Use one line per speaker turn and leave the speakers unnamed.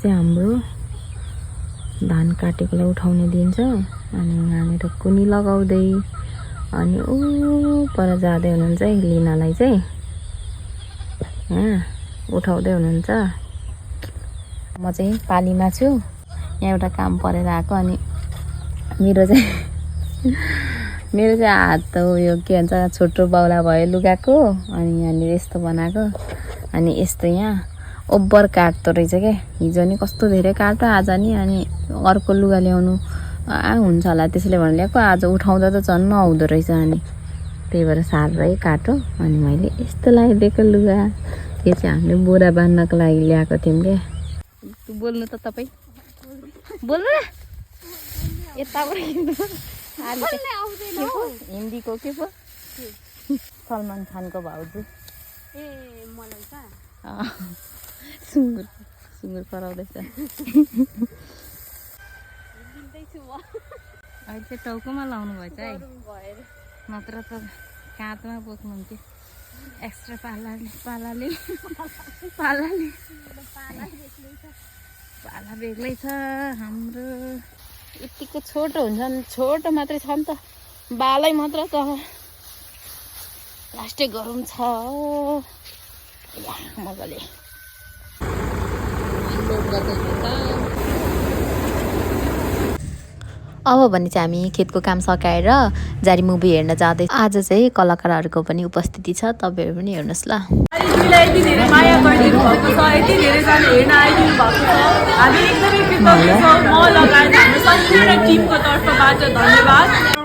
चाहिँ हाम्रो धान काटेकोलाई उठाउने दिन छ। अनि यहाँनिर कुनी लगाउँदै अनि ऊ पर जाँदै हुनुहुन्छ है लिनालाई चाहिँ यहाँ उठाउँदै हुनुहुन्छ। म चाहिँ पालीमा छु, यहाँ एउटा काम परेर आएको। अनि मेरो चाहिँ हात त उयो के भन्छ छोटो बाउला भयो लुगाको। अनि यहाँनिर यस्तो बनाएको अनि यस्तो यहाँ ओभर काट्दो रहेछ क्या। हिजो नि कस्तो धेरै काट्यो, आज नि अनि अर्को लुगा ल्याउनु हुन्छ होला त्यसैले भनेर ल्याएको। आज उठाउँदा त झन् नआउँदो रहेछ। अनि त्यही भएर साह्रै काट्यो। अनि मैले यस्तो लगाइदिएको लुगा, यो चाहिँ हामीले बोरा बाँध्नको लागि ल्याएको थियौँ क्या। बोल्नु त तपाईँ बोल्नु न यताबाट हिन्दीको के पो सलमान खानको भाउजू सुँगुर सुँगुर कराउँदैछ। अहिले टाउकोमा लाउनु भएछ है, नत्र त काँधमा बोक्नुहुन्थ्यो। एक्स्ट्रा पाला बेग्लै छ हाम्रो। यतिको छोटो हुन्छ नि, छोटो मात्रै छ नि त, बालै मात्र त लास्टै गरौँ छ मजाले। अब भने चाहिँ हामी खेतको काम सकाएर जारी मुभी हेर्न जाँदै। आज चाहिँ कलाकारहरूको पनि उपस्थिति छ, तपाईँहरू पनि हेर्नुहोस् ल।
यति धेरै माया गरिदिनु भएको छ, यति धेरैजना हेर्न आइदिनु भएको छ, हामी एकदमै कृतज्ञ छौँ। म लगायत हाम्रो सम्पूर्ण टिमको तर्फबाट धन्यवाद।